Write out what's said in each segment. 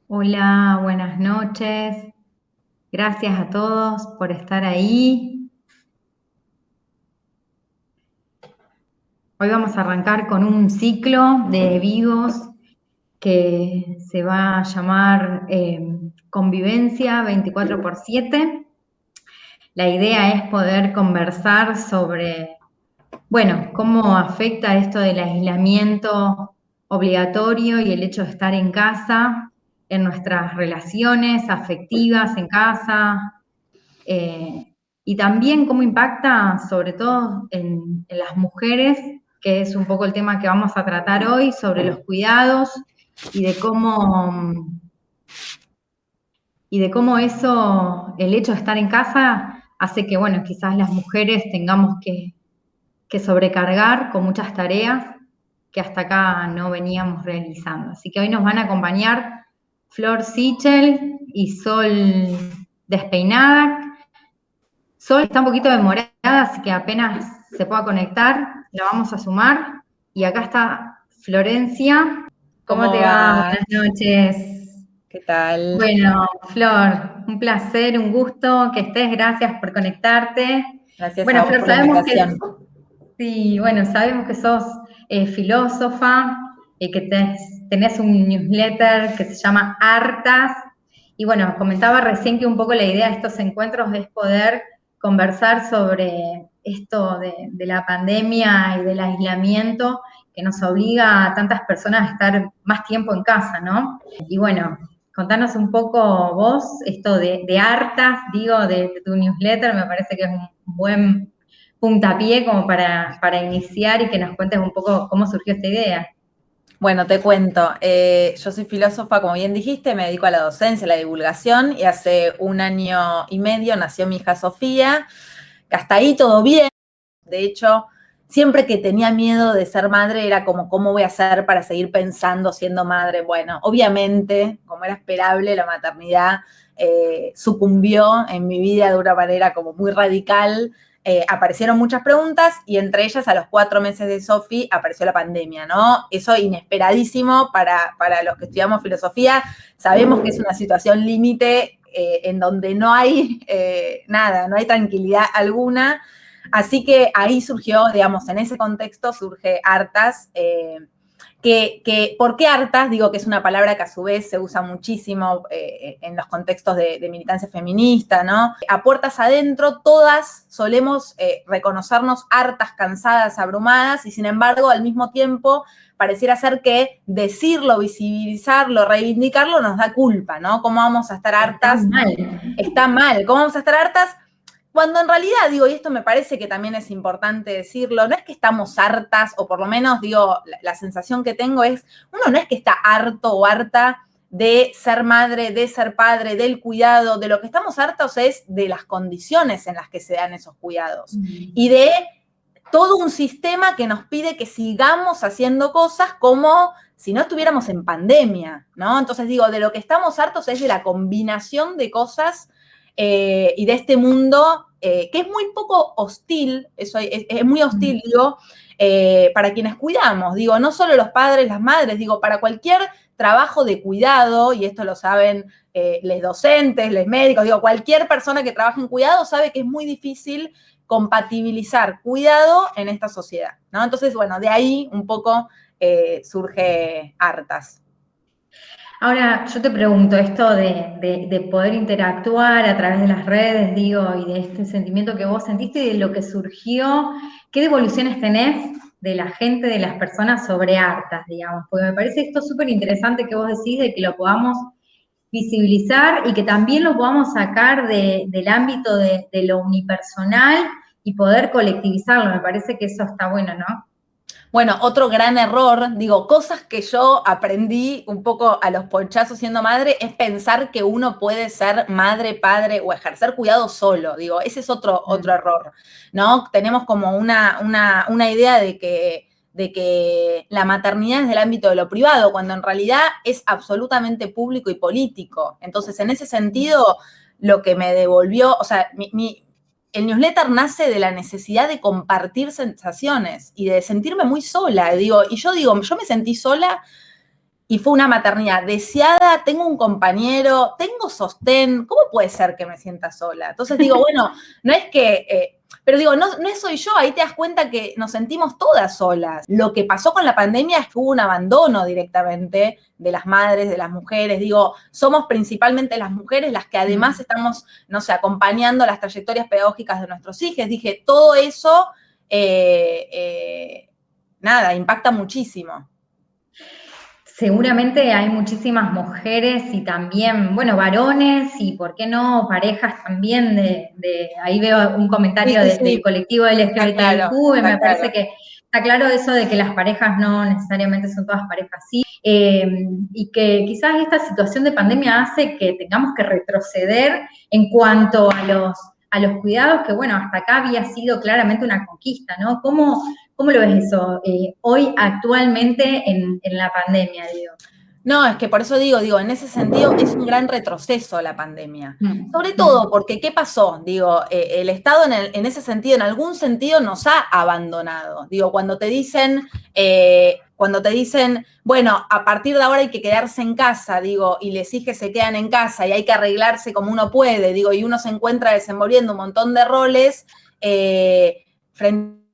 Hola, buenas noches. Gracias a todos por estar ahí. Hoy vamos a arrancar con un ciclo de vivos que se va a llamar Convivencia 24/7. La idea es poder conversar sobre, bueno, cómo afecta esto del aislamiento obligatorio y el hecho de estar en casa, en nuestras relaciones afectivas en casa. Eh, y también cómo impacta, sobre todo en las mujeres, que es un poco el tema que vamos a tratar hoy, sobre los cuidados y de cómo eso, el hecho de estar en casa, hace que, bueno, quizás las mujeres tengamos que sobrecargar con muchas tareas que hasta acá no veníamos realizando. Así que hoy nos van a acompañar Flor Sichel y Sol Despeinada. Sol está un poquito demorada, así que apenas se pueda conectar, la vamos a sumar. Y acá está Florencia. ¿Cómo ¿Cómo te va? va? Buenas noches. ¿Qué tal? Bueno, Flor, un placer, un gusto que estés, gracias por conectarte. Gracias a Bueno, vos Flor, por la sabemos que invitación. sí, bueno, sabemos que sos filósofa y que tenés un newsletter que se llama Hartas. Y bueno, comentaba recién que un poco la idea de estos encuentros es poder conversar sobre esto de la pandemia y del aislamiento que nos obliga a tantas personas a estar más tiempo en casa, ¿no? Y bueno, contanos un poco vos, esto de Hartas, digo, de tu newsletter, me parece que es un buen puntapié como para iniciar y que nos cuentes un poco cómo surgió esta idea. Bueno, te cuento. Yo soy filósofa, como bien dijiste, me dedico a la docencia, a la divulgación, y hace 1 año y medio nació mi hija Sofía, que hasta ahí todo bien. De hecho, siempre que tenía miedo de ser madre era como, ¿cómo voy a hacer para seguir pensando siendo madre? Bueno, obviamente, como era esperable, la maternidad sucumbió en mi vida de una manera como muy radical. Aparecieron muchas preguntas y entre ellas a los 4 meses de Sofi apareció la pandemia, ¿no? Eso inesperadísimo para los que estudiamos filosofía. Sabemos que es una situación límite en donde no hay nada, no hay tranquilidad alguna. Así que ahí surgió, digamos, en ese contexto surge Hartas, ¿por qué hartas? Digo que es una palabra que a su vez se usa muchísimo en los contextos de militancia feminista, ¿no? A puertas adentro, todas solemos reconocernos hartas, cansadas, abrumadas, y sin embargo, al mismo tiempo, pareciera ser que decirlo, visibilizarlo, reivindicarlo nos da culpa, ¿no? ¿Cómo vamos a estar Está hartas? mal. Está mal. ¿Cómo vamos a estar hartas? Cuando en realidad, digo, y esto me parece que también es importante decirlo, no es que estamos hartas, o por lo menos, digo, la sensación que tengo es, uno no es que está harto o harta de ser madre, de ser padre, del cuidado, de lo que estamos hartos es de las condiciones en las que se dan esos cuidados y de todo un sistema que nos pide que sigamos haciendo cosas como si no estuviéramos en pandemia, ¿no? Entonces digo, de lo que estamos hartos es de la combinación de cosas y de este mundo que es muy poco hostil, eso es muy hostil, digo, para quienes cuidamos, digo, no solo los padres, las madres, digo, para cualquier trabajo de cuidado, y esto lo saben les docentes, les médicos, digo, cualquier persona que trabaje en cuidado sabe que es muy difícil compatibilizar cuidado en esta sociedad, ¿no? Entonces, bueno, de ahí un poco surge Hartas. Ahora, yo te pregunto, esto de poder interactuar a través de las redes, digo, y de este sentimiento que vos sentiste y de lo que surgió, ¿qué devoluciones tenés de la gente, de las personas sobre hartas, digamos? Porque me parece esto súper interesante que vos decís de que lo podamos visibilizar y que también lo podamos sacar del ámbito de lo unipersonal y poder colectivizarlo. Me parece que eso está bueno, ¿no? Bueno, otro gran error, digo, cosas que yo aprendí un poco a los ponchazos siendo madre, es pensar que uno puede ser madre, padre o ejercer cuidado solo. Digo, ese es otro error, ¿no? Tenemos como una idea de que la maternidad es del ámbito de lo privado, cuando en realidad es absolutamente público y político. Entonces, en ese sentido, lo que me devolvió, o sea, el newsletter nace de la necesidad de compartir sensaciones y de sentirme muy sola. Y yo me sentí sola y fue una maternidad deseada, tengo un compañero, tengo sostén, ¿cómo puede ser que me sienta sola? Entonces digo, bueno, no es que, pero digo, no soy yo, ahí te das cuenta que nos sentimos todas solas. Lo que pasó con la pandemia es que hubo un abandono directamente de las madres, de las mujeres, digo, somos principalmente las mujeres las que además estamos, no sé, acompañando las trayectorias pedagógicas de nuestros hijos. Dije, todo eso, nada, impacta muchísimo. Seguramente hay muchísimas mujeres y también, bueno, varones y, ¿por qué no?, parejas también ahí veo un comentario Sí, del colectivo está claro, LGBTIQ, y está me parece claro. que está claro eso de que las parejas no necesariamente son todas parejas, sí, y que quizás esta situación de pandemia hace que tengamos que retroceder en cuanto a los cuidados, que bueno, hasta acá había sido claramente una conquista, ¿no? ¿Cómo lo ves eso hoy actualmente en la pandemia, digo? No, es que por eso digo, en ese sentido es un gran retroceso la pandemia. Sobre todo Mm. porque, ¿qué pasó? Digo, el Estado en ese sentido, en algún sentido, nos ha abandonado. Digo, cuando te dicen, bueno, a partir de ahora hay que quedarse en casa, digo, y les hijos se quedan en casa y hay que arreglarse como uno puede, digo, y uno se encuentra desenvolviendo un montón de roles, frente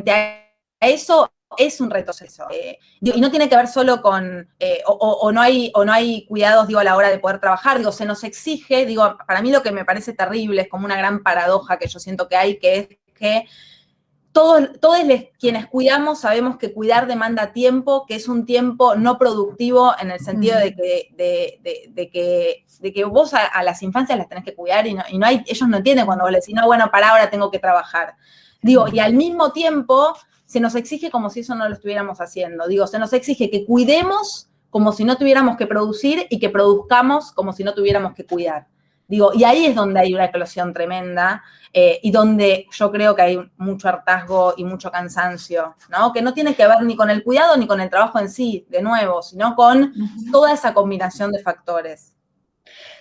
a eso es un retroceso. Y no tiene que ver solo con, o no hay cuidados, digo, a la hora de poder trabajar, digo, se nos exige, digo, para mí lo que me parece terrible es como una gran paradoja que yo siento que hay, que es que todos quienes cuidamos sabemos que cuidar demanda tiempo, que es un tiempo no productivo en el sentido de que vos a las infancias las tenés que cuidar y no hay, ellos no entienden cuando vos les decís, no, bueno, para ahora tengo que trabajar. Digo, y al mismo tiempo se nos exige como si eso no lo estuviéramos haciendo. Digo, se nos exige que cuidemos como si no tuviéramos que producir y que produzcamos como si no tuviéramos que cuidar. Digo, y ahí es donde hay una eclosión tremenda y donde yo creo que hay mucho hartazgo y mucho cansancio, ¿no? Que no tiene que ver ni con el cuidado ni con el trabajo en sí, de nuevo, sino con toda esa combinación de factores.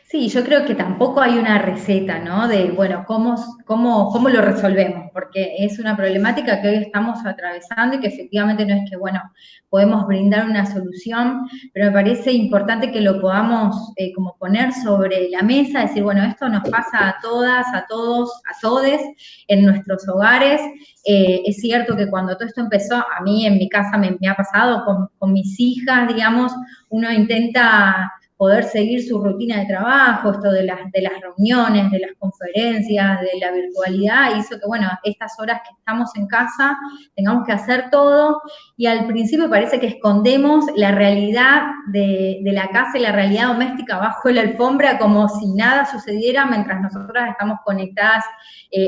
Sí, yo creo que tampoco hay una receta, ¿no? De, bueno, ¿cómo lo resolvemos? Porque es una problemática que hoy estamos atravesando y que efectivamente no es que, bueno, podemos brindar una solución, pero me parece importante que lo podamos como poner sobre la mesa, decir, bueno, esto nos pasa a todas, a todos, a todes en nuestros hogares. Es cierto que cuando todo esto empezó, a mí en mi casa me ha pasado con mis hijas, digamos, uno intenta poder seguir su rutina de trabajo, esto de las reuniones, de las conferencias, de la virtualidad, hizo que, bueno, estas horas que estamos en casa tengamos que hacer todo, y al principio parece que escondemos la realidad de la casa y la realidad doméstica bajo la alfombra, como si nada sucediera mientras nosotras estamos conectadas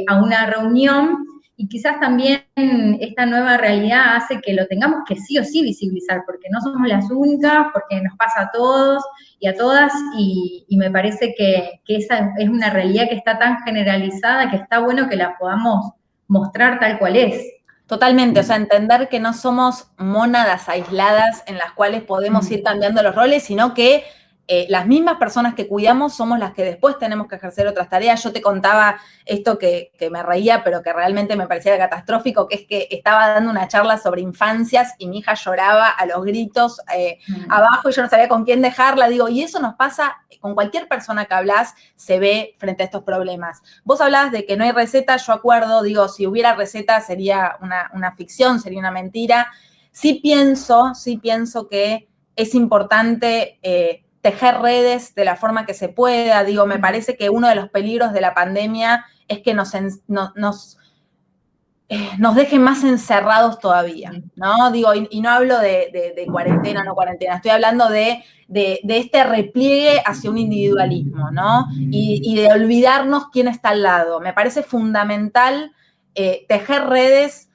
a una reunión. Y quizás también esta nueva realidad hace que lo tengamos que sí o sí visibilizar, porque no somos las únicas, porque nos pasa a todos y a todas, y me parece que esa es una realidad que está tan generalizada que está bueno que la podamos mostrar tal cual es. Totalmente, o sea, entender que no somos mónadas aisladas en las cuales podemos ir cambiando los roles, sino que las mismas personas que cuidamos somos las que después tenemos que ejercer otras tareas. Yo te contaba esto que me reía, pero que realmente me parecía catastrófico, que es que estaba dando una charla sobre infancias y mi hija lloraba a los gritos abajo y yo no sabía con quién dejarla. Digo, y eso nos pasa con cualquier persona que hablas, se ve frente a estos problemas. Vos hablabas de que no hay receta, yo acuerdo, digo, si hubiera receta sería una ficción, sería una mentira. Sí pienso que es importante tejer redes de la forma que se pueda. Digo, me parece que uno de los peligros de la pandemia es que nos dejen más encerrados todavía, ¿no? Digo, y no hablo de cuarentena, no cuarentena, estoy hablando de este repliegue hacia un individualismo, ¿no? Y de olvidarnos quién está al lado. Me parece fundamental tejer redes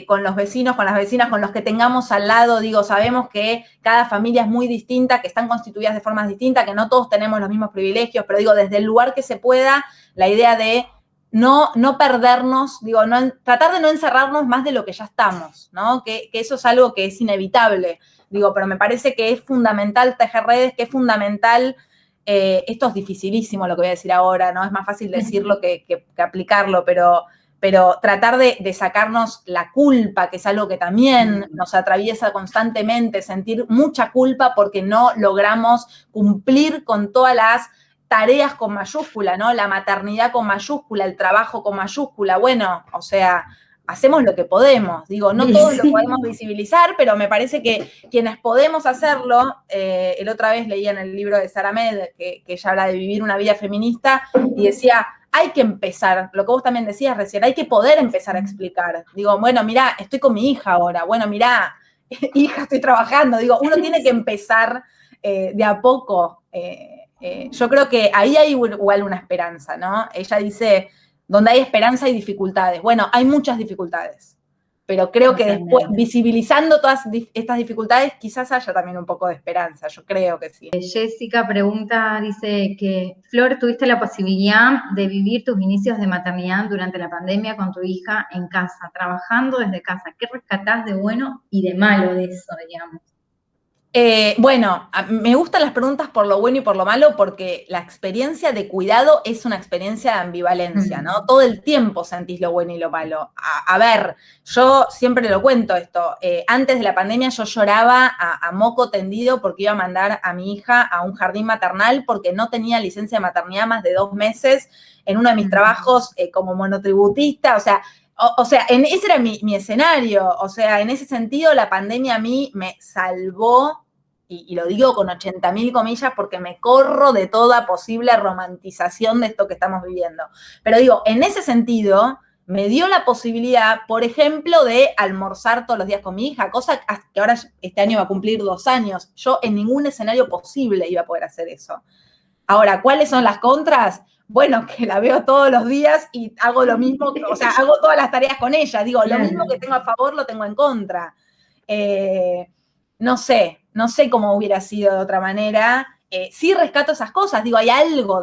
con los vecinos, con las vecinas, con los que tengamos al lado. Digo, sabemos que cada familia es muy distinta, que están constituidas de formas distintas, que no todos tenemos los mismos privilegios, pero digo, desde el lugar que se pueda, la idea de no perdernos, digo, tratar de no encerrarnos más de lo que ya estamos, ¿no? Que eso es algo que es inevitable, digo, pero me parece que es fundamental tejer redes, que es fundamental, esto es dificilísimo lo que voy a decir ahora, ¿no? Es más fácil decirlo que aplicarlo, pero pero tratar de sacarnos la culpa, que es algo que también nos atraviesa constantemente, sentir mucha culpa porque no logramos cumplir con todas las tareas con mayúscula, ¿no? La maternidad con mayúscula, el trabajo con mayúscula, bueno, o sea, hacemos lo que podemos. Digo, no todos lo podemos visibilizar, pero me parece que quienes podemos hacerlo, el otra vez leía en el libro de Sara Med, que ella habla de vivir una vida feminista, y decía, hay que empezar, lo que vos también decías recién, hay que poder empezar a explicar. Digo, bueno, mirá, estoy con mi hija ahora, bueno, mirá, hija, estoy trabajando. Digo, uno tiene que empezar de a poco. Yo creo que ahí hay igual una esperanza, ¿no? Ella dice, donde hay esperanza hay dificultades. Bueno, hay muchas dificultades, pero creo que después, visibilizando todas estas dificultades, quizás haya también un poco de esperanza, yo creo que sí. Jessica pregunta, dice que, Flor, ¿tuviste la posibilidad de vivir tus inicios de maternidad durante la pandemia con tu hija en casa, trabajando desde casa? ¿Qué rescatás de bueno y de malo de eso, digamos? Bueno, me gustan las preguntas por lo bueno y por lo malo porque la experiencia de cuidado es una experiencia de ambivalencia, ¿no? Todo el tiempo sentís lo bueno y lo malo. A ver, yo siempre lo cuento esto. Antes de la pandemia yo lloraba a moco tendido porque iba a mandar a mi hija a un jardín maternal porque no tenía licencia de maternidad más de 2 meses en uno de mis trabajos como monotributista, o sea, ese era mi escenario. O sea, en ese sentido la pandemia a mí me salvó, y lo digo con 80.000 comillas porque me corro de toda posible romantización de esto que estamos viviendo. Pero digo, en ese sentido, me dio la posibilidad, por ejemplo, de almorzar todos los días con mi hija, cosa que ahora este año va a cumplir 2 años. Yo en ningún escenario posible iba a poder hacer eso. Ahora, ¿cuáles son las contras? Bueno, que la veo todos los días y hago lo mismo, o sea, hago todas las tareas con ella. Digo, lo mismo que tengo a favor lo tengo en contra. No sé cómo hubiera sido de otra manera. Sí rescato esas cosas, digo, hay algo,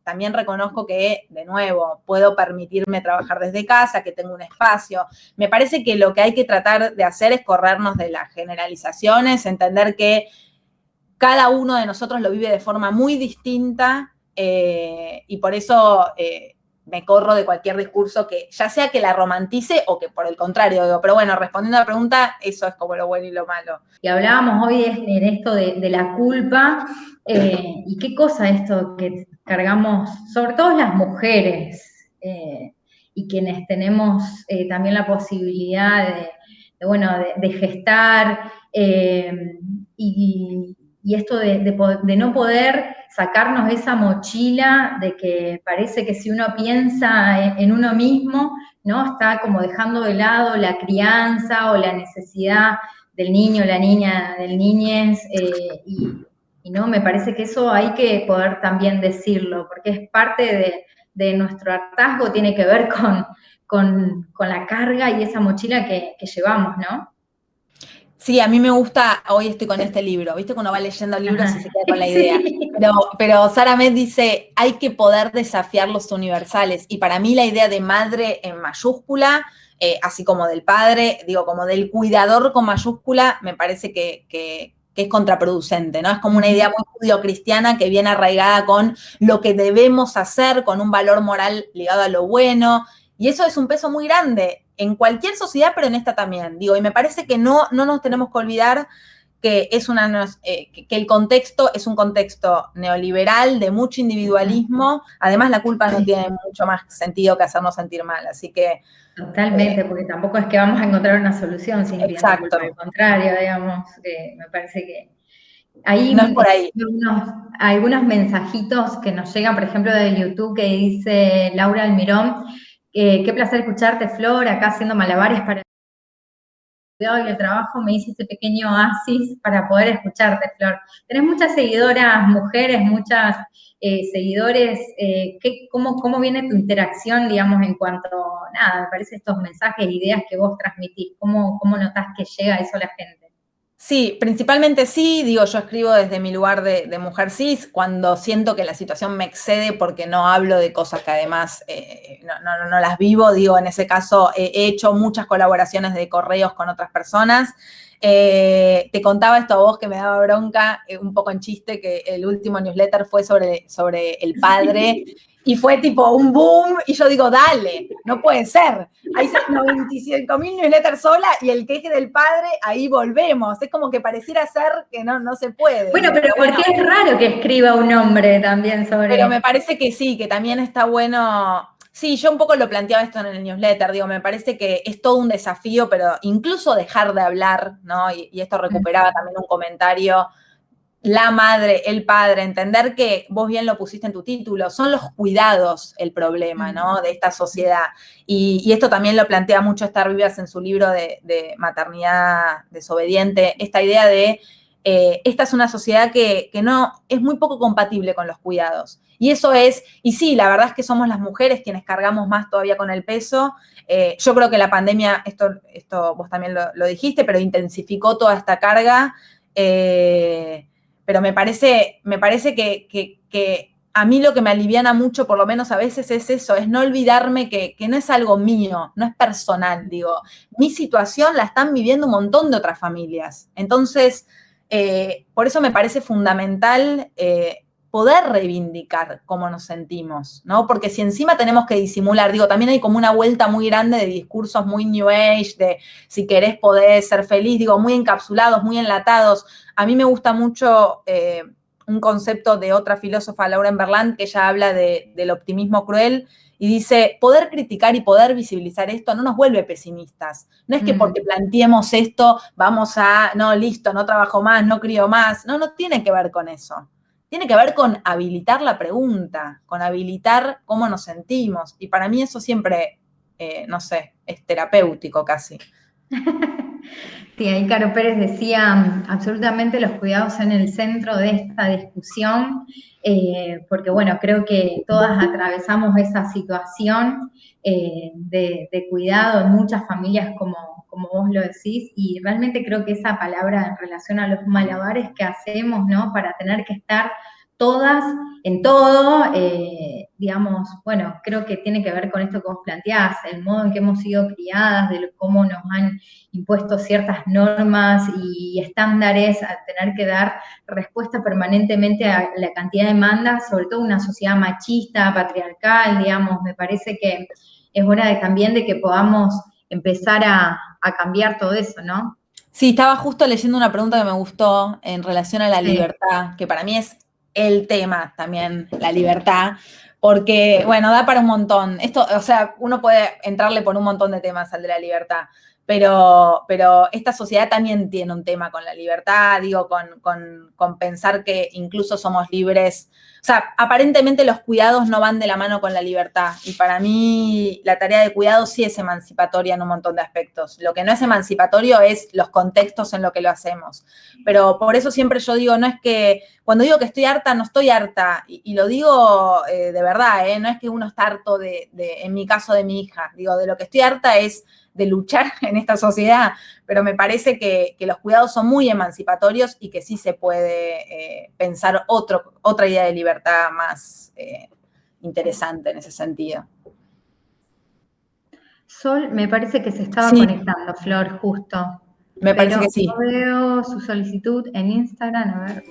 también reconozco que, de nuevo, puedo permitirme trabajar desde casa, que tengo un espacio. Me parece que lo que hay que tratar de hacer es corrernos de las generalizaciones, entender que cada uno de nosotros lo vive de forma muy distinta y por eso me corro de cualquier discurso que ya sea que la romantice o que por el contrario, digo, pero bueno, respondiendo a la pregunta, eso es como lo bueno y lo malo. Y hablábamos hoy en esto de la culpa, y qué cosa esto que cargamos, sobre todo las mujeres, y quienes tenemos también la posibilidad de gestar, y esto de no poder sacarnos esa mochila de que parece que si uno piensa en uno mismo, ¿no? Está como dejando de lado la crianza o la necesidad del niño, la niña, del niñez, y no, me parece que eso hay que poder también decirlo, porque es parte de nuestro hartazgo, tiene que ver con la carga y esa mochila que llevamos, ¿no? Sí, a mí me gusta, hoy estoy con este libro, viste que uno va leyendo libros y se queda con la idea, pero Sara Med dice, hay que poder desafiar los universales, y para mí la idea de madre en mayúscula, así como del padre, digo, como del cuidador con mayúscula, me parece que es contraproducente, ¿no? Es como una idea muy judio-cristiana que viene arraigada con lo que debemos hacer, con un valor moral ligado a lo bueno, y eso es un peso muy grande en cualquier sociedad, pero en esta también, digo, y me parece que no nos tenemos que olvidar que que el contexto es un contexto neoliberal de mucho individualismo. Además, la culpa no tiene mucho más sentido que hacernos sentir mal, así que... Totalmente, porque tampoco es que vamos a encontrar una solución sin pidiendo culpa, al contrario, digamos, me parece que hay no es por ahí. algunos mensajitos que nos llegan, por ejemplo, de YouTube, que dice Laura Almirón, qué placer escucharte, Flor, acá haciendo malabares para el cuidado y el trabajo, me hice este pequeño oasis para poder escucharte, Flor. Tenés muchas seguidoras, mujeres, muchas seguidores. ¿Cómo viene tu interacción, digamos, en cuanto, nada, me parece estos mensajes, ideas que vos transmitís? ¿Cómo notás que llega eso a la gente? Sí, principalmente sí, digo, yo escribo desde mi lugar de mujer cis, cuando siento que la situación me excede porque no hablo de cosas que además no las vivo, digo, en ese caso he hecho muchas colaboraciones de correos con otras personas, Te contaba esto a vos que me daba bronca, un poco en chiste, que el último newsletter fue sobre el padre y fue tipo un boom y yo digo, dale, no puede ser. Hay 95.000 newsletters sola y el queje del padre, ahí volvemos. Es como que pareciera ser que no se puede. Bueno, pero porque es raro que escriba un hombre también sobre... Pero me parece que sí, que también está bueno. Sí, yo un poco lo planteaba esto en el newsletter, digo, me parece que es todo un desafío, pero incluso dejar de hablar, ¿no? Y esto recuperaba también un comentario, la madre, el padre, entender que vos bien lo pusiste en tu título, son los cuidados el problema, ¿no? De esta sociedad. Y esto también lo plantea mucho Esther Vives en su libro de Maternidad Desobediente, esta idea de esta es una sociedad que no es muy poco compatible con los cuidados. Y eso es, y sí, la verdad es que somos las mujeres quienes cargamos más todavía con el peso. Yo creo que la pandemia, esto vos también lo dijiste, pero intensificó toda esta carga. Pero me parece que a mí lo que me aliviana mucho, por lo menos a veces, es eso, es no olvidarme que no es algo mío, no es personal, digo. Mi situación la están viviendo un montón de otras familias. Entonces, por eso me parece fundamental poder reivindicar cómo nos sentimos, ¿no? Porque si encima tenemos que disimular, digo, también hay como una vuelta muy grande de discursos muy New Age, de si querés podés ser feliz, digo, muy encapsulados, muy enlatados. A mí me gusta mucho un concepto de otra filósofa, Lauren Berlant, que ella habla del optimismo cruel y dice, poder criticar y poder visibilizar esto no nos vuelve pesimistas. No es que porque planteemos esto vamos a, no, listo, no trabajo más, no crío más. No tiene que ver con eso. Tiene que ver con habilitar la pregunta, con habilitar cómo nos sentimos. Y para mí eso siempre, no sé, es terapéutico casi. Sí, ahí Caro Pérez decía, absolutamente los cuidados en el centro de esta discusión, porque bueno, creo que todas atravesamos esa situación de cuidado en muchas familias, como vos lo decís, y realmente creo que esa palabra en relación a los malabares que hacemos, ¿no? Para tener que estar todas en todo, digamos, bueno, creo que tiene que ver con esto que vos planteás, el modo en que hemos sido criadas, de cómo nos han impuesto ciertas normas y estándares, a tener que dar respuesta permanentemente a la cantidad de demandas, sobre todo una sociedad machista, patriarcal, digamos, me parece que es hora también de que podamos empezar a cambiar todo eso, ¿no? Sí, estaba justo leyendo una pregunta que me gustó en relación a la libertad, que para mí es el tema también, la libertad, porque, bueno, da para un montón. Esto, o sea, uno puede entrarle por un montón de temas al de la libertad, pero esta sociedad también tiene un tema con la libertad, digo, con pensar que incluso somos libres. O sea, aparentemente los cuidados no van de la mano con la libertad, y para mí la tarea de cuidado sí es emancipatoria en un montón de aspectos. Lo que no es emancipatorio es los contextos en los que lo hacemos. Pero por eso siempre yo digo, no es que, cuando digo que estoy harta, no estoy harta, y lo digo de verdad, no es que uno está harto en mi caso de mi hija, digo, de lo que estoy harta es de luchar en esta sociedad, pero me parece que los cuidados son muy emancipatorios y que sí se puede pensar otra idea de libertad más interesante en ese sentido. Sol, me parece que se estaba conectando, Flor, justo. Me parece que sí. No veo su solicitud en Instagram, a ver.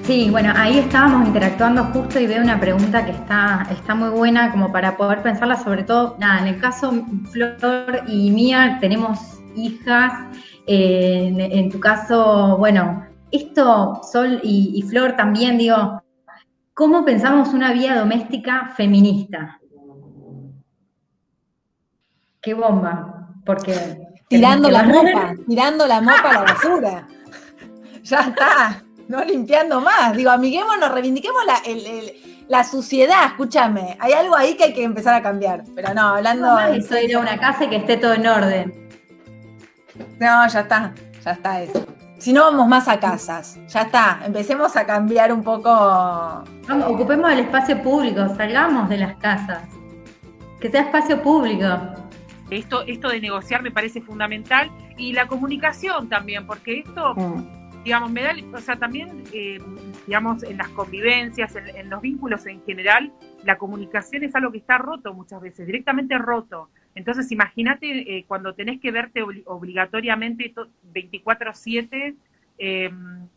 Sí, bueno, ahí estábamos interactuando justo y veo una pregunta que está muy buena como para poder pensarla, sobre todo, nada, en el caso Flor y mía tenemos hijas, en tu caso, bueno, esto, Sol y Flor también, digo, ¿cómo pensamos una vida doméstica feminista? ¡Qué bomba! Porque tirando la mopa a la basura. Ya está, no limpiando más. Digo, amiguémonos, reivindiquemos la suciedad, escúchame. Hay algo ahí que hay que empezar a cambiar. Pero no, hablando... No, eso ir a una casa y que esté todo en orden. No, ya está eso. Si no, vamos más a casas. Ya está, empecemos a cambiar un poco. Vamos, ocupemos el espacio público, salgamos de las casas. Que sea espacio público. Esto de negociar me parece fundamental, y la comunicación también, porque esto, digamos, me da, o sea, también, digamos, en las convivencias, en los vínculos en general, la comunicación es algo que está roto muchas veces, directamente roto. Entonces, imagínate cuando tenés que verte obligatoriamente 24/7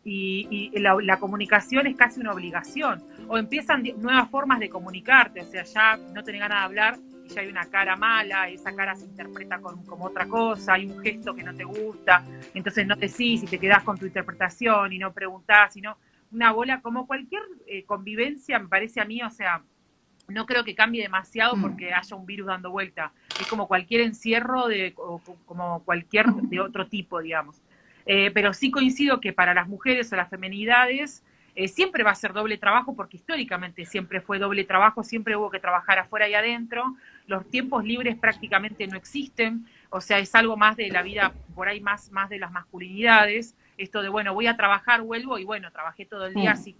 y la comunicación es casi una obligación. O empiezan nuevas formas de comunicarte, o sea, ya no tenés ganas de hablar y ya hay una cara mala, esa cara se interpreta como otra cosa, hay un gesto que no te gusta, entonces no decís y te quedás con tu interpretación y no preguntás, sino una bola, como cualquier convivencia, me parece a mí, o sea, no creo que cambie demasiado porque haya un virus dando vuelta. Es como cualquier encierro o como cualquier de otro tipo, digamos. Pero sí coincido que para las mujeres o las feminidades siempre va a ser doble trabajo porque históricamente siempre fue doble trabajo, siempre hubo que trabajar afuera y adentro. Los tiempos libres prácticamente no existen, o sea, es algo más de la vida, por ahí más de las masculinidades. Esto de, bueno, voy a trabajar, vuelvo y bueno, trabajé todo el día, así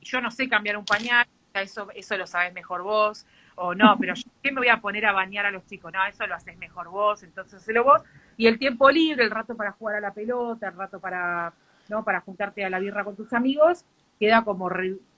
yo no sé cambiar un pañal, eso lo sabes mejor vos, o no, pero ¿qué me voy a poner a bañar a los chicos? No, eso lo haces mejor vos, entonces hacelo vos. Y el tiempo libre, el rato para jugar a la pelota, el rato para juntarte a la birra con tus amigos, queda como,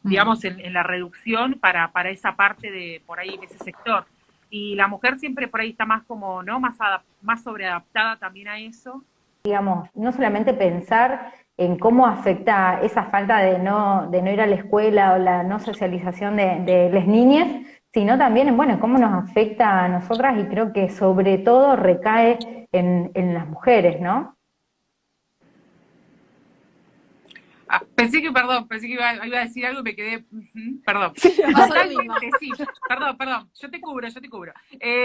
digamos, en la reducción para esa parte de, por ahí, de ese sector. Y la mujer siempre por ahí está más como, ¿no? Más sobreadaptada también a eso. Digamos, no solamente pensar en cómo afecta esa falta de no ir a la escuela o la no socialización de las niñas, sino también en, bueno, cómo nos afecta a nosotras y creo que sobre todo recae en las mujeres, ¿no? Pensé que iba a decir algo y me quedé, perdón. Sí, totalmente, sí, perdón, yo te cubro.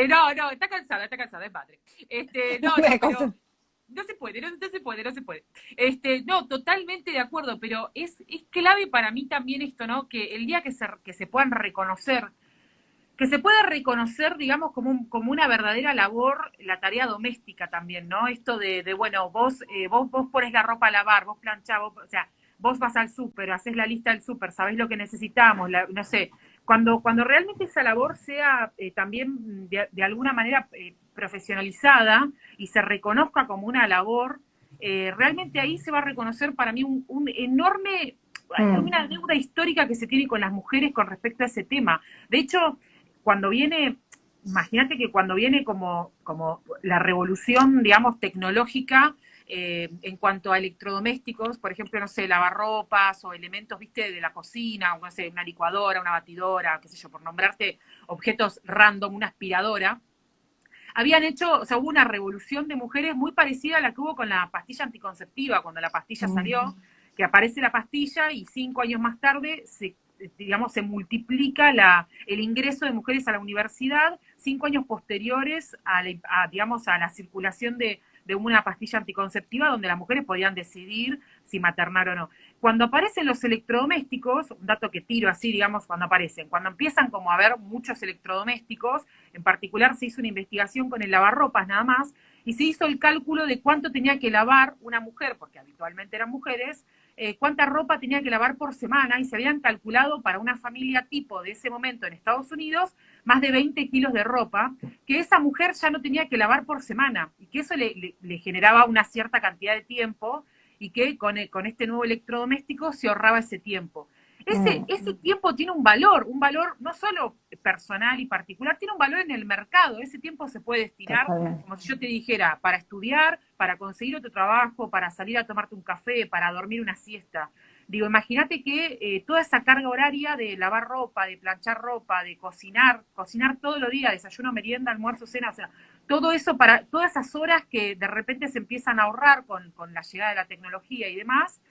No, está cansada, es madre. Pero no se puede. No, totalmente de acuerdo, pero es clave para mí también esto, ¿no? Que el día que se puedan reconocer, que se pueda reconocer, digamos, como una verdadera labor, la tarea doméstica también, ¿no? Esto de bueno, vos pones la ropa a lavar, vos planchás, o sea, vos vas al súper, haces la lista del súper, sabés lo que necesitamos, no sé, cuando realmente esa labor sea también de alguna manera profesionalizada y se reconozca como una labor, realmente ahí se va a reconocer para mí un enorme, una deuda histórica que se tiene con las mujeres con respecto a ese tema. De hecho, imagínate que cuando viene como la revolución, digamos, tecnológica, en cuanto a electrodomésticos, por ejemplo, no sé, lavarropas o elementos, viste, de la cocina, o no sé, una licuadora, una batidora, qué sé yo, por nombrarte objetos random, una aspiradora, habían hecho, o sea, hubo una revolución de mujeres muy parecida a la que hubo con la pastilla anticonceptiva, cuando la pastilla salió, que aparece la pastilla y 5 años más tarde se multiplica el ingreso de mujeres a la universidad 5 años posteriores a la circulación de una pastilla anticonceptiva donde las mujeres podían decidir si maternar o no. Cuando aparecen los electrodomésticos, un dato que tiro así, digamos, cuando empiezan como a haber muchos electrodomésticos, en particular se hizo una investigación con el lavarropas nada más, y se hizo el cálculo de cuánto tenía que lavar una mujer, porque habitualmente eran mujeres, cuánta ropa tenía que lavar por semana, y se habían calculado para una familia tipo de ese momento en Estados Unidos más de 20 kilos de ropa, que esa mujer ya no tenía que lavar por semana, y que eso le generaba una cierta cantidad de tiempo, y que con este nuevo electrodoméstico se ahorraba ese tiempo. Ese tiempo tiene un valor no solo personal y particular, tiene un valor en el mercado. Ese tiempo se puede destinar, como si yo te dijera, para estudiar, para conseguir otro trabajo, para salir a tomarte un café, para dormir una siesta. Digo, imagínate que toda esa carga horaria de lavar ropa, de planchar ropa, de cocinar todos los días, desayuno, merienda, almuerzo, cena, o sea, todo eso para todas esas horas que de repente se empiezan a ahorrar con la llegada de la tecnología y demás,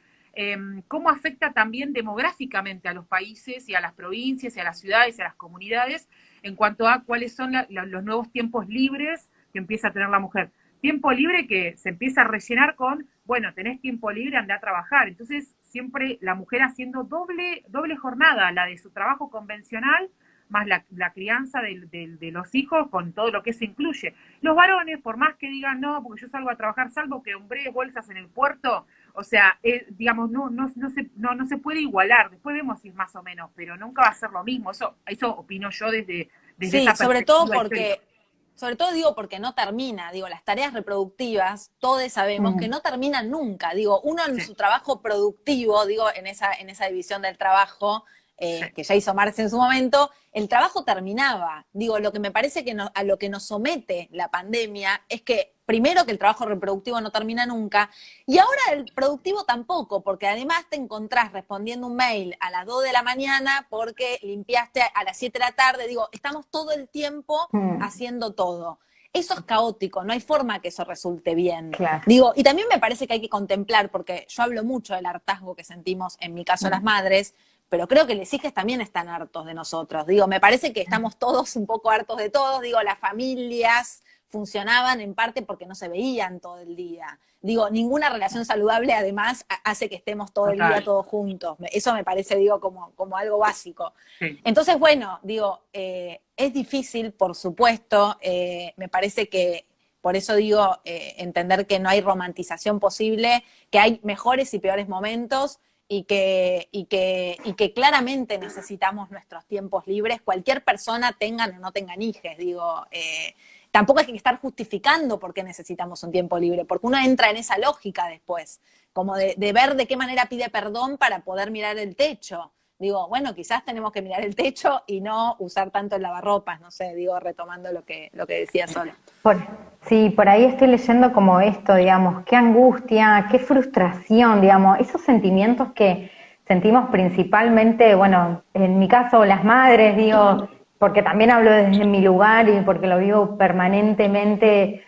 cómo afecta también demográficamente a los países y a las provincias y a las ciudades y a las comunidades en cuanto a cuáles son los nuevos tiempos libres que empieza a tener la mujer. Tiempo libre que se empieza a rellenar con, bueno, tenés tiempo libre, andá a trabajar. Entonces, siempre la mujer haciendo doble jornada, la de su trabajo convencional, más la crianza de los hijos con todo lo que eso incluye. Los varones, por más que digan, no, porque yo salgo a trabajar, salvo que hombré bolsas en el puerto, o sea, digamos, no se puede igualar. Después vemos si es más o menos, pero nunca va a ser lo mismo. Eso opino yo desde sí, esa perspectiva. Sobre todo digo porque no termina, digo, las tareas reproductivas, todos sabemos que no terminan nunca, digo, uno en su trabajo productivo, digo, en esa división del trabajo, que ya hizo Marx en su momento, el trabajo terminaba. Digo, lo que me parece que a lo que nos somete la pandemia es que, primero, que el trabajo reproductivo no termina nunca, y ahora el productivo tampoco, porque además te encontrás respondiendo un mail a las 2 de la mañana porque limpiaste a las 7 de la tarde. Digo, estamos todo el tiempo haciendo todo. Eso es caótico, no hay forma que eso resulte bien. Claro. Digo, y también me parece que hay que contemplar, porque yo hablo mucho del hartazgo que sentimos, en mi caso las madres, pero creo que los hijos también están hartos de nosotros. Digo, me parece que estamos todos un poco hartos de todos. Digo, las familias funcionaban en parte porque no se veían todo el día. Digo, ninguna relación saludable además hace que estemos todo el día todos juntos. Eso me parece, digo, como algo básico. Sí. Entonces, bueno, digo, es difícil, por supuesto. Me parece que, por eso digo, entender que no hay romantización posible, que hay mejores y peores momentos, y que claramente necesitamos nuestros tiempos libres, cualquier persona, tengan o no tengan hijes. Digo, tampoco hay que estar justificando por qué necesitamos un tiempo libre, porque uno entra en esa lógica después, como de ver de qué manera pide perdón para poder mirar el techo. Digo, bueno, quizás tenemos que mirar el techo y no usar tanto el lavarropas, no sé, digo, retomando lo que decía Sol. Sí, por ahí estoy leyendo como esto, digamos, qué angustia, qué frustración, digamos, esos sentimientos que sentimos principalmente, bueno, en mi caso las madres, digo, porque también hablo desde mi lugar y porque lo vivo permanentemente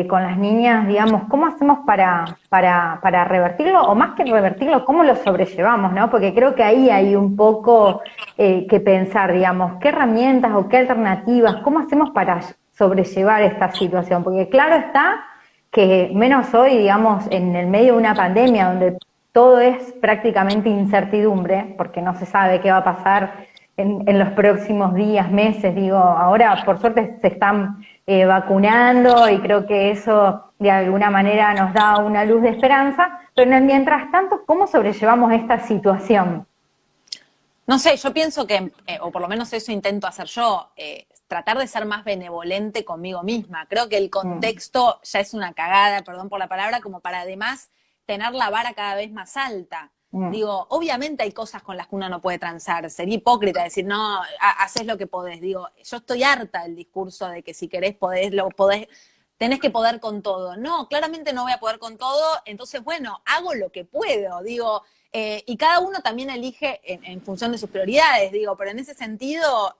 con las niñas, digamos, ¿cómo hacemos para revertirlo? O más que revertirlo, ¿cómo lo sobrellevamos, no? Porque creo que ahí hay un poco que pensar, digamos, qué herramientas o qué alternativas, ¿cómo hacemos para sobrellevar esta situación? Porque claro está que menos hoy, digamos, en el medio de una pandemia donde todo es prácticamente incertidumbre, porque no se sabe qué va a pasar en los próximos días, meses, digo, ahora por suerte se están vacunando y creo que eso de alguna manera nos da una luz de esperanza, pero en el mientras tanto, ¿cómo sobrellevamos esta situación? No sé, yo pienso que, o por lo menos eso intento hacer yo, tratar de ser más benevolente conmigo misma. Creo que el contexto ya es una cagada, perdón por la palabra, como para además tener la vara cada vez más alta. Digo, obviamente hay cosas con las que uno no puede transar, sería hipócrita decir, no, haces lo que podés. Digo, yo estoy harta del discurso de que si querés podés, tenés que poder con todo. No, claramente no voy a poder con todo, entonces, bueno, hago lo que puedo, digo, y cada uno también elige en función de sus prioridades, digo, pero en ese sentido,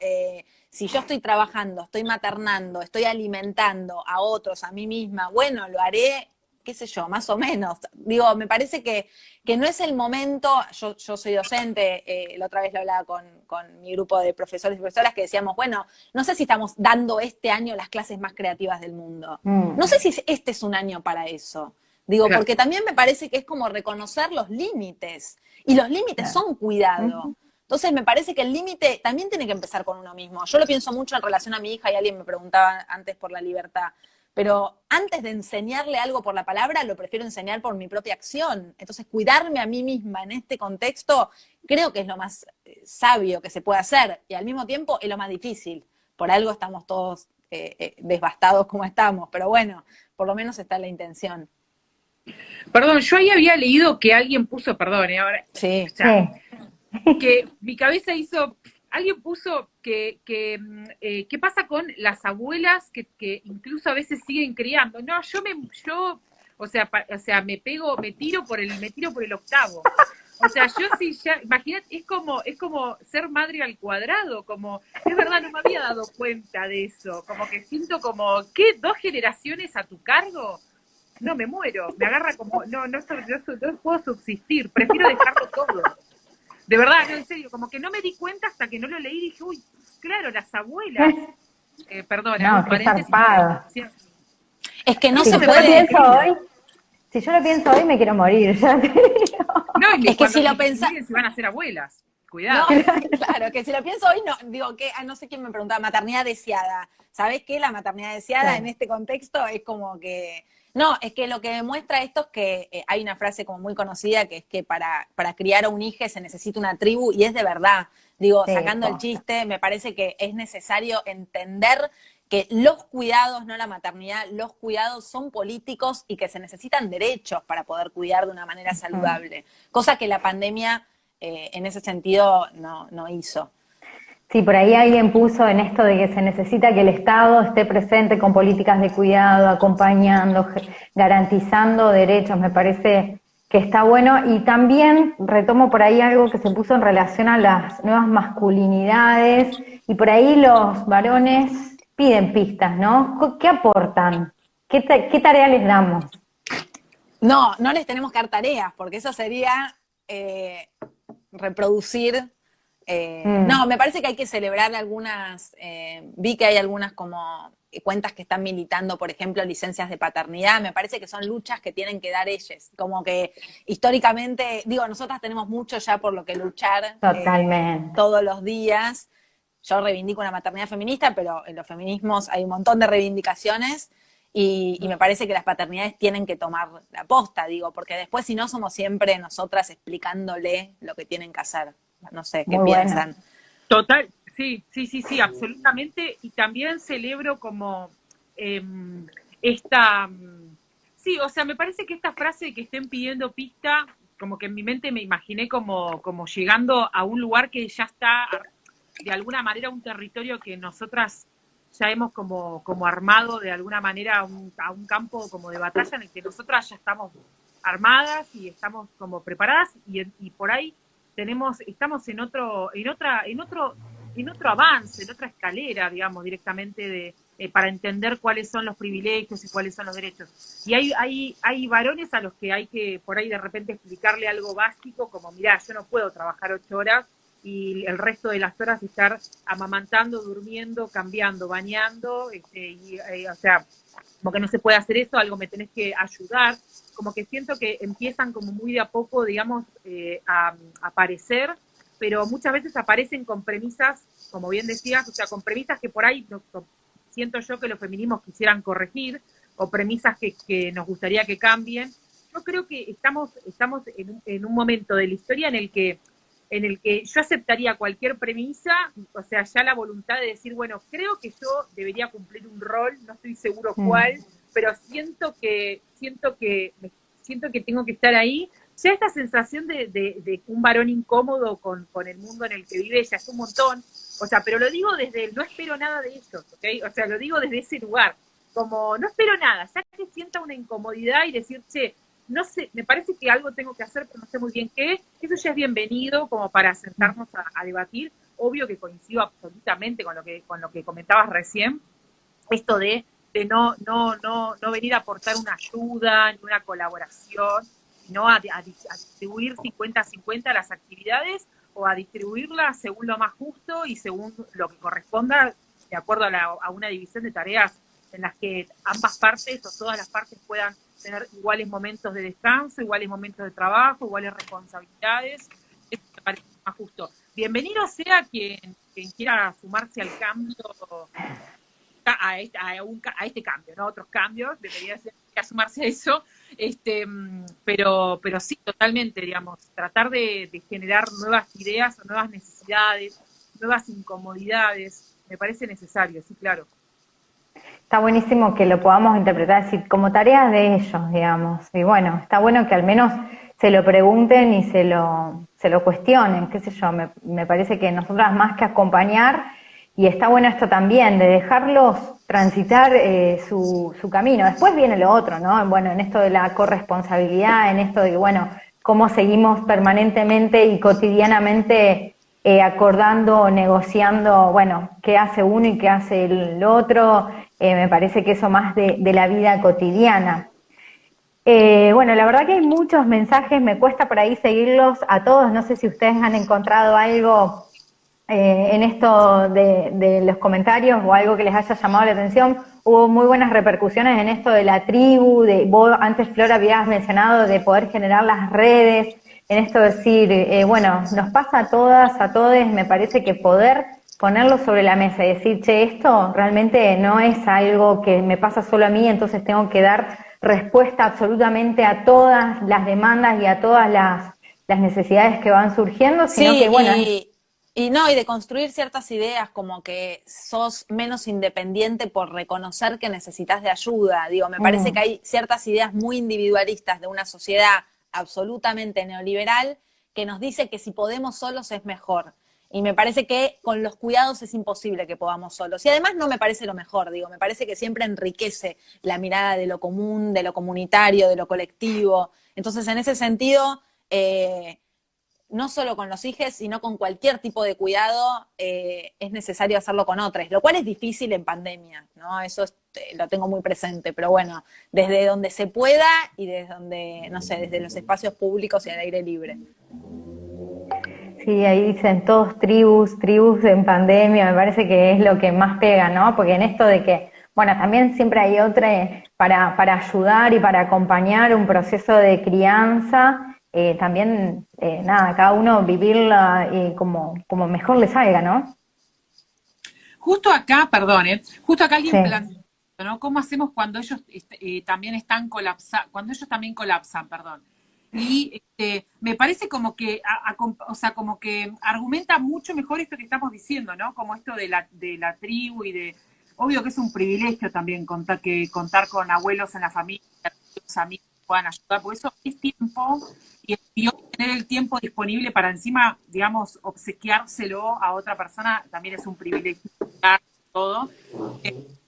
si yo estoy trabajando, estoy maternando, estoy alimentando a otros, a mí misma, bueno, lo haré, qué sé yo, más o menos. Digo, me parece que no es el momento, yo soy docente, la otra vez lo hablaba con mi grupo de profesores y profesoras que decíamos, bueno, no sé si estamos dando este año las clases más creativas del mundo. No sé si este es un año para eso. Digo, claro, porque también me parece que es como reconocer los límites. Y los límites son cuidado. Entonces me parece que el límite también tiene que empezar con uno mismo. Yo lo pienso mucho en relación a mi hija y alguien me preguntaba antes por la libertad. Pero antes de enseñarle algo por la palabra, lo prefiero enseñar por mi propia acción. Entonces, cuidarme a mí misma en este contexto creo que es lo más sabio que se puede hacer. Y al mismo tiempo es lo más difícil. Por algo estamos todos devastados como estamos. Pero bueno, por lo menos está la intención. Perdón, yo ahí había leído que alguien puso, perdón, ahora, sí, o sea, que mi cabeza hizo, alguien puso qué pasa con las abuelas que incluso a veces siguen criando. No, o sea, me tiro por el octavo. O sea, yo sí ya, imagínate, es como ser madre al cuadrado, como, es verdad, no me había dado cuenta de eso, como que siento como, ¿qué? ¿2 generaciones a tu cargo? No, me muero, me agarra como, no puedo subsistir, prefiero dejarlo todo. De verdad, no, en serio, como que no me di cuenta hasta que no lo leí y dije, uy, claro, las abuelas. Perdona, no, qué zarpado. Es que no si se yo puede. Si yo lo pienso hoy, me quiero morir. Ya te digo. No, es que si lo pensás. Se van a hacer abuelas. Cuidado. No, claro, que si lo pienso hoy, no, digo que, no sé quién me preguntaba, maternidad deseada. ¿Sabés qué? La maternidad deseada en este contexto es como que. No, es que lo que demuestra esto es que hay una frase como muy conocida que es que para criar a un hijo se necesita una tribu, y es de verdad. Digo, sacando el chiste, me parece que es necesario entender que los cuidados, no la maternidad, los cuidados son políticos y que se necesitan derechos para poder cuidar de una manera saludable. Cosa que la pandemia en ese sentido no hizo. Sí, por ahí alguien puso en esto de que se necesita que el Estado esté presente con políticas de cuidado, acompañando, garantizando derechos, me parece que está bueno. Y también retomo por ahí algo que se puso en relación a las nuevas masculinidades, y por ahí los varones piden pistas, ¿no? ¿Qué aportan? ¿Qué tarea les damos? No les tenemos que dar tareas, porque eso sería reproducir. No, me parece que hay que celebrar algunas, vi que hay algunas como cuentas que están militando, por ejemplo, licencias de paternidad, me parece que son luchas que tienen que dar ellas, como que históricamente, digo, nosotras tenemos mucho ya por lo que luchar. Totalmente. Todos los días. Yo reivindico una maternidad feminista, pero en los feminismos hay un montón de reivindicaciones. Y me parece que las paternidades tienen que tomar la posta, digo, porque después si no somos siempre nosotras explicándole lo que tienen que hacer. No sé, ¿qué piensan? Total, sí, absolutamente. Y también celebro como sí, o sea, me parece que esta frase de que estén pidiendo pista, como que en mi mente me imaginé como llegando a un lugar que ya está, de alguna manera, un territorio que nosotras ya hemos como armado de alguna manera a un campo como de batalla en el que nosotras ya estamos armadas y estamos como preparadas y por ahí estamos en otro avance, en otra escalera, digamos, directamente para entender cuáles son los privilegios y cuáles son los derechos. Y hay varones a los que hay que por ahí de repente explicarle algo básico, como mirá, yo no puedo trabajar 8 horas y el resto de las horas estar amamantando, durmiendo, cambiando, bañando, o sea, como que no se puede hacer eso, algo me tenés que ayudar, como que siento que empiezan como muy de a poco, digamos, a aparecer, pero muchas veces aparecen con premisas, como bien decías, o sea, con premisas que por ahí siento yo que los feminismos quisieran corregir, o premisas que nos gustaría que cambien. Yo creo que estamos en un momento de la historia en el que yo aceptaría cualquier premisa, o sea, ya la voluntad de decir, bueno, creo que yo debería cumplir un rol, no estoy seguro cuál, pero siento que tengo que estar ahí. Ya esta sensación de un varón incómodo con el mundo en el que vive ya es un montón, o sea, pero lo digo desde el no espero nada de ellos, ¿ok? O sea, lo digo desde ese lugar, como no espero nada, ya que sienta una incomodidad y decir, che, no sé, me parece que algo tengo que hacer, pero no sé muy bien qué, eso ya es bienvenido como para sentarnos a debatir. Obvio que coincido absolutamente con lo que comentabas recién, esto de no venir a aportar una ayuda ni una colaboración, sino a distribuir 50-50 las actividades o a distribuirlas según lo más justo y según lo que corresponda, de acuerdo a una división de tareas en las que ambas partes o todas las partes puedan tener iguales momentos de descanso, iguales momentos de trabajo, iguales responsabilidades. Eso me parece más justo. Bienvenido sea quien quiera sumarse al cambio, a este cambio, ¿no? Otros cambios, debería ser a sumarse a eso, pero sí, totalmente, digamos, tratar de generar nuevas ideas o nuevas necesidades, nuevas incomodidades, me parece necesario, sí, claro. Está buenísimo que lo podamos interpretar así, como tareas de ellos, digamos. Y bueno, está bueno que al menos se lo pregunten y se lo cuestionen, qué sé yo. Me parece que nosotras más que acompañar, y está bueno esto también, de dejarlos transitar su camino. Después viene lo otro, ¿no? Bueno, en esto de la corresponsabilidad, en esto de, bueno, cómo seguimos permanentemente y cotidianamente acordando, negociando, bueno, qué hace uno y qué hace el otro. Me parece que eso más de la vida cotidiana. Bueno, la verdad que hay muchos mensajes, me cuesta por ahí seguirlos a todos, no sé si ustedes han encontrado algo en esto de los comentarios o algo que les haya llamado la atención. Hubo muy buenas repercusiones en esto de la tribu, vos antes, Flor, habías mencionado de poder generar las redes, en esto de decir, bueno, nos pasa a todas, a todes, me parece que poder ponerlo sobre la mesa y decir, che, esto realmente no es algo que me pasa solo a mí, entonces tengo que dar respuesta absolutamente a todas las demandas y a todas las necesidades que van surgiendo, sino sí, que, bueno... Y de construir ciertas ideas como que sos menos independiente por reconocer que necesitas de ayuda. Digo, me parece que hay ciertas ideas muy individualistas de una sociedad absolutamente neoliberal que nos dice que si podemos solos es mejor. Y me parece que con los cuidados es imposible que podamos solos. Y además no me parece lo mejor, digo, me parece que siempre enriquece la mirada de lo común, de lo comunitario, de lo colectivo. Entonces, en ese sentido, no solo con los hijos, sino con cualquier tipo de cuidado, es necesario hacerlo con otros, lo cual es difícil en pandemia, ¿no? Eso lo tengo muy presente, pero bueno, desde donde se pueda y desde donde, no sé, desde los espacios públicos y al aire libre. Sí, ahí dicen todos tribus en pandemia, me parece que es lo que más pega, ¿no? Porque en esto de que, bueno, también siempre hay otra para ayudar y para acompañar un proceso de crianza, también, nada, cada uno vivirla como mejor le salga, ¿no? Justo acá, perdón, justo acá alguien Sí. planteó, ¿no? ¿Cómo hacemos cuando ellos también están cuando ellos también colapsan, perdón? Y me parece como que, o sea, como que argumenta mucho mejor esto que estamos diciendo, ¿no? Como esto de la tribu y de, obvio que es un privilegio también contar con abuelos en la familia, los amigos que puedan ayudar, porque eso es tiempo y hoy tener el tiempo disponible para encima, digamos, obsequiárselo a otra persona también es un privilegio, todo.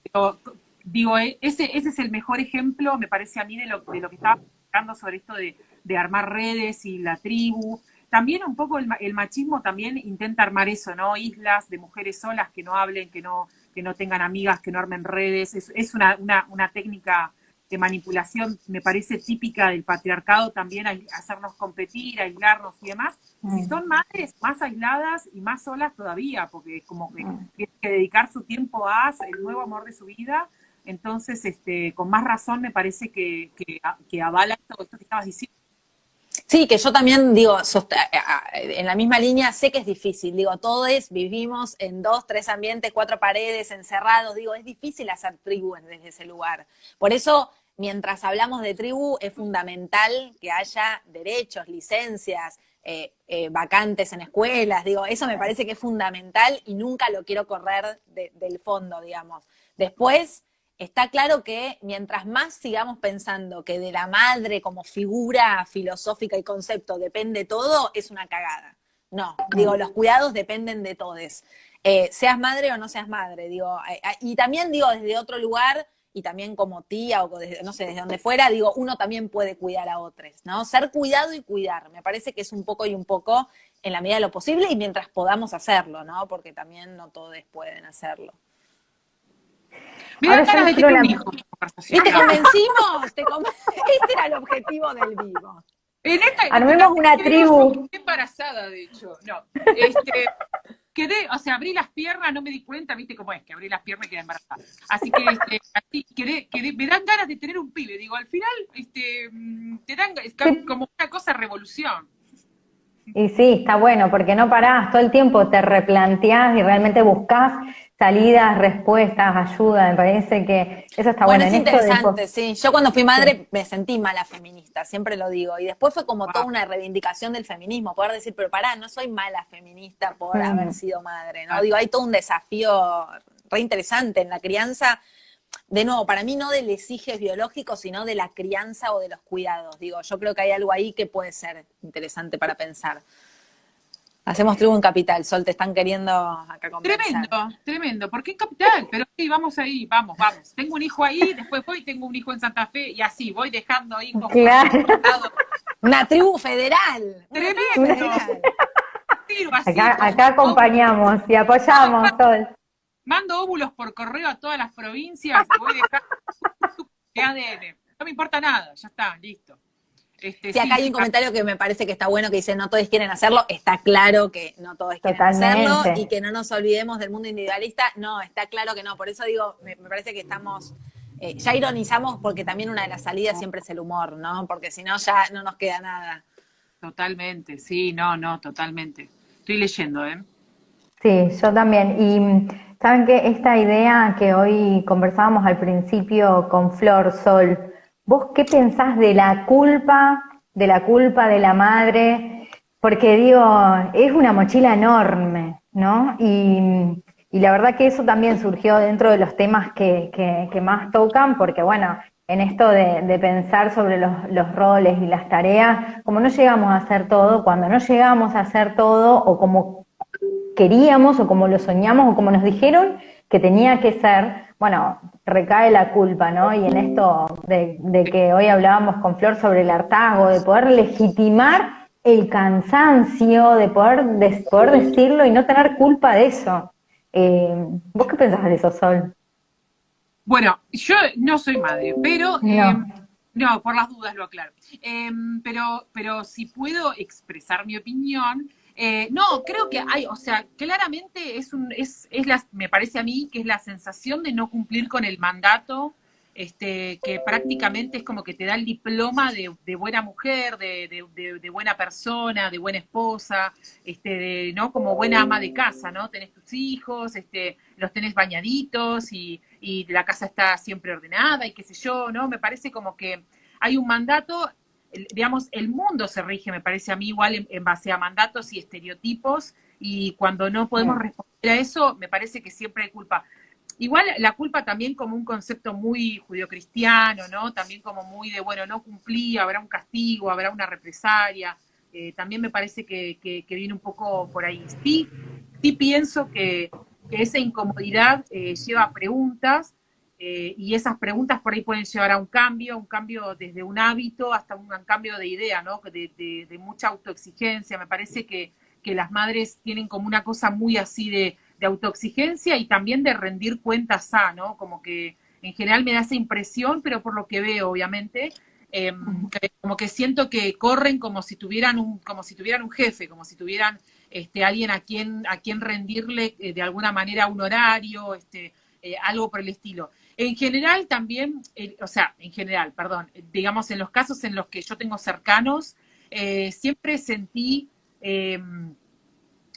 Pero, digo, ese es el mejor ejemplo, me parece a mí, de lo que estaba hablando sobre esto de armar redes y la tribu. También un poco el machismo también intenta armar eso, ¿no? Islas de mujeres solas que no hablen, que no tengan amigas, que no armen redes. Es una técnica de manipulación, me parece típica del patriarcado también, hacernos competir, aislarnos y demás. Y si son madres, más aisladas y más solas todavía, porque como que tienen que dedicar su tiempo a el nuevo amor de su vida. Entonces, con más razón me parece que avala esto que estabas diciendo. Sí, que yo también digo, en la misma línea, sé que es difícil, digo, todos vivimos en 2, 3 ambientes, 4 paredes, encerrados, digo, es difícil hacer tribu desde ese lugar. Por eso, mientras hablamos de tribu, es fundamental que haya derechos, licencias, vacantes en escuelas, digo, eso me parece que es fundamental y nunca lo quiero correr del fondo, digamos. Después, está claro que mientras más sigamos pensando que de la madre como figura filosófica y concepto depende todo, es una cagada. No, digo, los cuidados dependen de todos. Seas madre o no seas madre, digo, y también digo desde otro lugar, y también como tía o desde, no sé, desde donde fuera, digo, uno también puede cuidar a otros, ¿no? Ser cuidado y cuidar, me parece que es un poco y un poco en la medida de lo posible y mientras podamos hacerlo, ¿no? Porque también no todos pueden hacerlo. Me dan ganas de tener un hijo. ¿Y te convencimos? Este era el objetivo del vivo. Armemos una tribu. Estoy embarazada, de hecho. No. O sea, abrí las piernas, no me di cuenta, viste cómo es, que abrí las piernas y quedé embarazada. Así que me dan ganas de tener un pibe. Digo, al final, te dan, es como una cosa revolución. Y sí, está bueno, porque no parás, todo el tiempo te replanteás y realmente buscás salidas, respuestas, ayuda, me parece que eso está bueno. Es interesante, sí. Yo cuando fui madre me sentí mala feminista, siempre lo digo, y después fue como toda una reivindicación del feminismo, poder decir, pero pará, no soy mala feminista por haber sido madre, ¿no? Digo, hay todo un desafío re interesante en la crianza, de nuevo, para mí no del exiges biológico, sino de la crianza o de los cuidados. Digo, yo creo que hay algo ahí que puede ser interesante para pensar. Hacemos tribu en Capital, Sol, te están queriendo acá conversar. Tremendo. ¿Por qué en Capital? Pero sí, vamos ahí, vamos. Tengo un hijo ahí, después tengo un hijo en Santa Fe, y así, voy dejando hijos. Claro. Una tribu federal. Tremendo. Acá acompañamos y apoyamos, Sol. Mando óvulos por correo a todas las provincias, voy dejando su ADN. No me importa nada, ya está, listo. Sí, acá hay un comentario que me parece que está bueno, que dice, no todos quieren hacerlo. Está claro que no todos quieren hacerlo y que no nos olvidemos del mundo individualista. No, está claro que no. Por eso digo, me parece que estamos, ya ironizamos porque también una de las salidas siempre es el humor, ¿no? Porque si no, ya no nos queda nada. Totalmente, sí, no, totalmente. Estoy leyendo, ¿eh? Sí, yo también. Y saben que esta idea que hoy conversábamos al principio con Flor, Sol, ¿vos qué pensás de la culpa de la madre? Porque digo, es una mochila enorme, ¿no? Y la verdad que eso también surgió dentro de los temas que más tocan, porque bueno, en esto de pensar sobre los roles y las tareas, como no llegamos a hacer todo, cuando no llegamos a hacer todo, o como queríamos, o como lo soñamos, o como nos dijeron que tenía que ser, bueno, recae la culpa, ¿no? Y en esto de que hoy hablábamos con Flor sobre el hartazgo, de poder legitimar el cansancio, de poder decirlo y no tener culpa de eso. ¿Vos qué pensás de eso, Sol? Bueno, yo no soy madre, pero No. no, por las dudas lo aclaro. Pero si puedo expresar mi opinión, no, creo que hay, o sea, claramente me parece a mí que es la sensación de no cumplir con el mandato, que prácticamente es como que te da el diploma de buena mujer, de buena persona, de buena esposa, ¿no? Como buena ama de casa, ¿no? Tenés tus hijos, los tenés bañaditos y la casa está siempre ordenada y qué sé yo, ¿no? Me parece como que hay un mandato, digamos, el mundo se rige, me parece a mí, igual en base a mandatos y estereotipos, y cuando no podemos responder a eso, me parece que siempre hay culpa. Igual la culpa también como un concepto muy judio-cristiano, ¿no? También como muy de, bueno, no cumplí, habrá un castigo, habrá una represalia. También me parece que viene un poco por ahí. Sí pienso que esa incomodidad lleva a preguntas, y esas preguntas por ahí pueden llevar a un cambio desde un hábito hasta un cambio de idea, ¿no? De mucha autoexigencia. Me parece que las madres tienen como una cosa muy así de autoexigencia y también de rendir cuentas ¿no? Como que en general me da esa impresión, pero por lo que veo, obviamente, como que siento que corren como si tuvieran un jefe, como si tuvieran alguien a quien rendirle de alguna manera un horario, algo por el estilo. En general también, en general, perdón, digamos en los casos en los que yo tengo cercanos, siempre sentí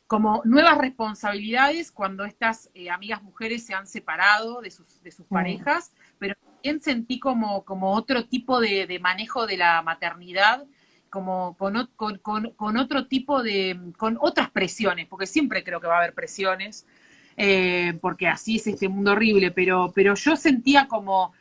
como nuevas responsabilidades cuando estas amigas mujeres se han separado de sus parejas, pero también sentí como otro tipo de manejo de la maternidad, como con otro tipo con otras presiones, porque siempre creo que va a haber presiones, porque así es este mundo horrible, pero yo sentía como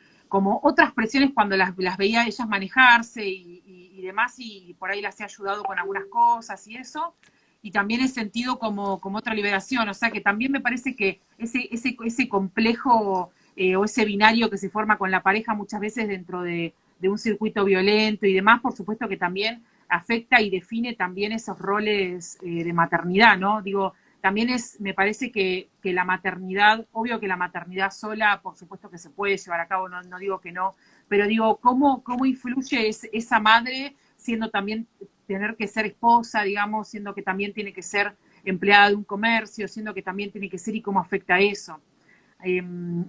otras presiones cuando las veía ellas manejarse y demás, y por ahí las he ayudado con algunas cosas y eso, y también he sentido como otra liberación, o sea que también me parece que ese complejo o ese binario que se forma con la pareja muchas veces dentro de un circuito violento y demás, por supuesto que también afecta y define también esos roles de maternidad, ¿no? Digo, también me parece que la maternidad, obvio que la maternidad sola, por supuesto que se puede llevar a cabo, no digo que no, pero digo, ¿cómo influye esa madre siendo también tener que ser esposa, digamos, siendo que también tiene que ser empleada de un comercio, siendo que también tiene que ser y cómo afecta eso?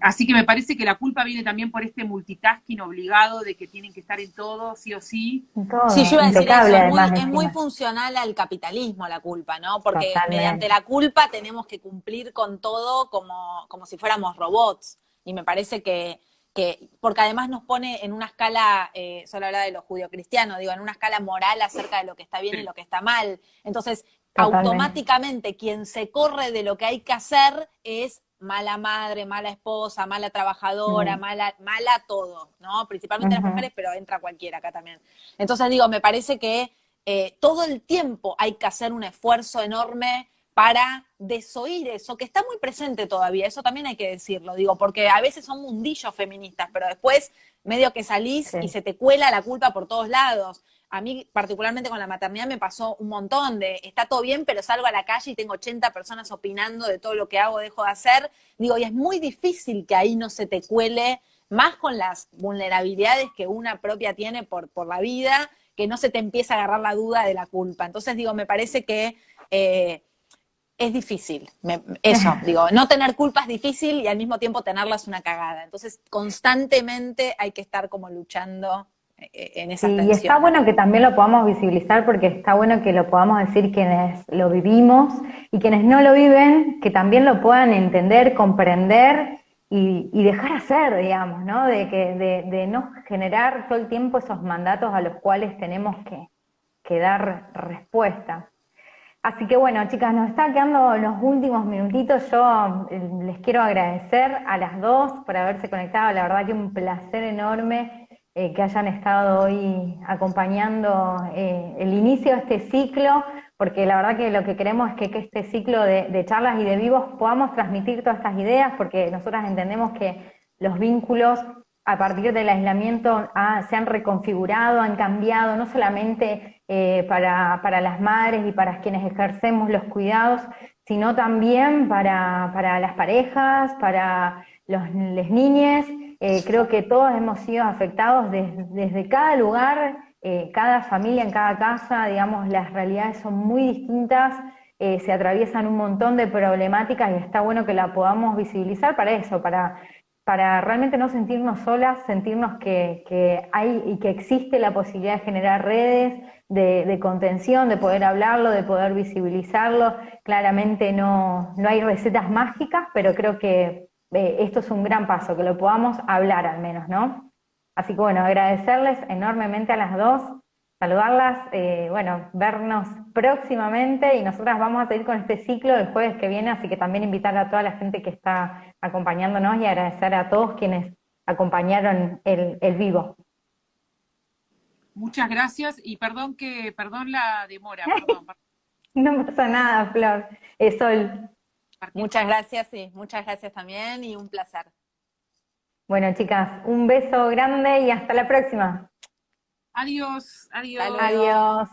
Así que me parece que la culpa viene también por este multitasking obligado de que tienen que estar en todo, sí o sí. Todo, Sí, yo iba a decir impecable, eso, además, es muy encima. funcional al capitalismo la culpa, ¿no? Porque Totalmente. mediante la culpa tenemos que cumplir con todo como si fuéramos robots. Y me parece porque además nos pone en una escala, solo habla de lo judio-cristiano, digo, en una escala moral acerca de lo que está bien y lo que está mal. Entonces, Totalmente. automáticamente quien se corre de lo que hay que hacer es mala madre, mala esposa, mala trabajadora, mala todo, ¿no? Principalmente las mujeres, pero entra cualquiera acá también. Entonces digo, me parece que todo el tiempo hay que hacer un esfuerzo enorme para desoír eso, que está muy presente todavía, eso también hay que decirlo, digo, porque a veces son mundillos feministas, pero después medio que salís y se te cuela la culpa por todos lados. A mí, particularmente con la maternidad, me pasó un montón está todo bien, pero salgo a la calle y tengo 80 personas opinando de todo lo que hago o dejo de hacer. Digo, y es muy difícil que ahí no se te cuele, más con las vulnerabilidades que una propia tiene por la vida, que no se te empieza a agarrar la duda de la culpa. Entonces, digo, me parece que es difícil. Digo, no tener culpa es difícil y al mismo tiempo tenerla es una cagada. Entonces, constantemente hay que estar como luchando en esas tensiones. Y está bueno que también lo podamos visibilizar, porque está bueno que lo podamos decir quienes lo vivimos, y quienes no lo viven, que también lo puedan entender, comprender y dejar hacer, digamos, ¿no? De no generar todo el tiempo esos mandatos a los cuales tenemos que dar respuesta. Así que bueno, chicas, nos está quedando los últimos minutitos. Yo les quiero agradecer a las dos por haberse conectado. La verdad que un placer enorme que hayan estado hoy acompañando el inicio de este ciclo, porque la verdad que lo que queremos es que este ciclo de charlas y de vivos podamos transmitir todas estas ideas, porque nosotras entendemos que los vínculos a partir del aislamiento se han reconfigurado, han cambiado, no solamente para las madres y para quienes ejercemos los cuidados, sino también para las parejas, para las niñas. Creo que todos hemos sido afectados desde cada lugar, cada familia, en cada casa, digamos, las realidades son muy distintas, se atraviesan un montón de problemáticas y está bueno que la podamos visibilizar para eso, para realmente no sentirnos solas, sentirnos que hay y que existe la posibilidad de generar redes de contención, de poder hablarlo, de poder visibilizarlo. Claramente no hay recetas mágicas, pero creo que esto es un gran paso, que lo podamos hablar al menos, ¿no? Así que bueno, agradecerles enormemente a las dos, saludarlas, bueno, vernos próximamente y nosotras vamos a seguir con este ciclo el jueves que viene, así que también invitar a toda la gente que está acompañándonos y agradecer a todos quienes acompañaron el vivo. Muchas gracias y perdón la demora, perdón. No pasa nada, Flor. Sol. Muchas gracias, sí, muchas gracias también y un placer. Bueno, chicas, un beso grande y hasta la próxima. Adiós, adiós. Hasta luego. Adiós.